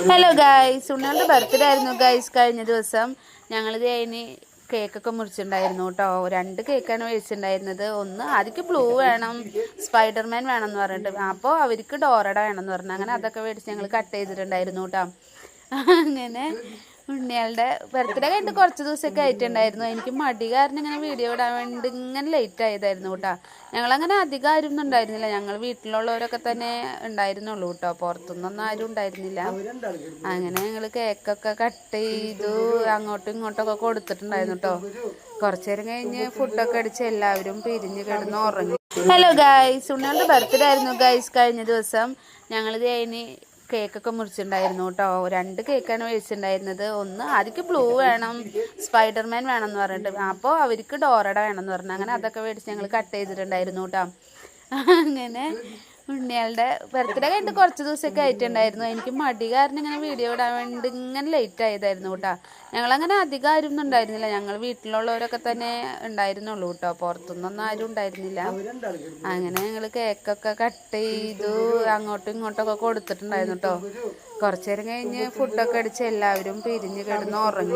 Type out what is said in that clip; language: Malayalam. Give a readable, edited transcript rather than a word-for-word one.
ഹലോ ഗൈസ്, ഉണ്ണികളുടെ ബർത്ത്ഡേ ആയിരുന്നു ഗൈസ് കഴിഞ്ഞ ദിവസം. ഞങ്ങളിത് അതിന് കേക്കൊക്കെ മുറിച്ചിട്ടുണ്ടായിരുന്നു കേട്ടോ. 2 കേക്കാണ് മേടിച്ചിട്ടുണ്ടായിരുന്നത്. ഒന്ന് ആദ്യക്ക് ബ്ലൂ വേണം, സ്പൈഡർമാൻ വേണം എന്ന് പറഞ്ഞിട്ട്, അപ്പോൾ അവർക്ക് ഡോറട വേണം എന്ന് പറഞ്ഞു. അങ്ങനെ അതൊക്കെ മേടിച്ച് ഞങ്ങൾ കട്ട് ചെയ്തിട്ടുണ്ടായിരുന്നു കേട്ടോ. അങ്ങനെ ഉണ്ണികളുടെ ബർത്ത്ഡേ കഴിഞ്ഞിട്ട് കുറച്ച് ദിവസമൊക്കെ ആയിട്ടുണ്ടായിരുന്നു. എനിക്ക് മടി കാരണം ഇങ്ങനെ വീഡിയോ ഇടാൻ വേണ്ടി ഇങ്ങനെ ലേറ്റ് ആയതായിരുന്നു കേട്ടോ. ഞങ്ങളങ്ങനെ അധികം ആരും ഒന്നും ഉണ്ടായിരുന്നില്ല. ഞങ്ങൾ വീട്ടിലുള്ളവരൊക്കെ തന്നെ ഉണ്ടായിരുന്നുള്ളൂ കേട്ടോ. പുറത്തുനിന്നൊന്നും ആരും ഉണ്ടായിരുന്നില്ല. അങ്ങനെ ഞങ്ങൾ കേക്കൊക്കെ കട്ട് ചെയ്തു അങ്ങോട്ടും ഇങ്ങോട്ടൊക്കെ കൊടുത്തിട്ടുണ്ടായിരുന്നു കേട്ടോ. കുറച്ചു നേരം കഴിഞ്ഞ് ഫുഡൊക്കെ അടിച്ച് എല്ലാവരും പിരിഞ്ഞ് കിടന്ന് ഉറങ്ങി. ഹലോ ഗൈസ്, ഉണ്ണികളുടെ ബർത്ത്ഡേ ആയിരുന്നു ഗൈസ് കഴിഞ്ഞ ദിവസം. ഞങ്ങളിത് അതിന് കേക്കൊക്കെ മുറിച്ചിട്ടുണ്ടായിരുന്നു കേട്ടോ. 2 കേക്കാണ് മേടിച്ചിട്ടുണ്ടായിരുന്നത്. ഒന്ന് ആദ്യക്ക് ബ്ലൂ വേണം, സ്പൈഡർമാൻ വേണം എന്ന് പറഞ്ഞിട്ട്, അപ്പോൾ അവർക്ക് ഡോറട വേണം എന്ന് പറഞ്ഞു. അങ്ങനെ അതൊക്കെ മേടിച്ച് ഞങ്ങൾ കട്ട് ചെയ്തിട്ടുണ്ടായിരുന്നു കേട്ടോ. അങ്ങനെ ഉണ്ണികളുടെ ബർത്ത്ഡേ കഴിഞ്ഞിട്ട് കുറച്ച് ദിവസമൊക്കെ ആയിട്ടുണ്ടായിരുന്നു. എനിക്ക് മടി കാരണം ഇങ്ങനെ വീഡിയോ ഇടാൻ വേണ്ടി ഇങ്ങനെ ലേറ്റ് ആയതായിരുന്നു കേട്ടോ. ഞങ്ങളങ്ങനെ അധികം ആരും ഒന്നും ഉണ്ടായിരുന്നില്ല. ഞങ്ങൾ വീട്ടിലുള്ളവരൊക്കെ തന്നെ ഉണ്ടായിരുന്നുള്ളൂ കേട്ടോ. പുറത്തുനിന്നൊന്നും ആരും ഉണ്ടായിരുന്നില്ല. അങ്ങനെ ഞങ്ങൾ കേക്കൊക്കെ കട്ട് ചെയ്തു അങ്ങോട്ടും ഇങ്ങോട്ടൊക്കെ കൊടുത്തിട്ടുണ്ടായിരുന്നു കേട്ടോ. കുറച്ചു നേരം കഴിഞ്ഞ് ഫുഡൊക്കെ അടിച്ച് എല്ലാവരും പിരിഞ്ഞ് കിടന്ന് ഉറങ്ങി.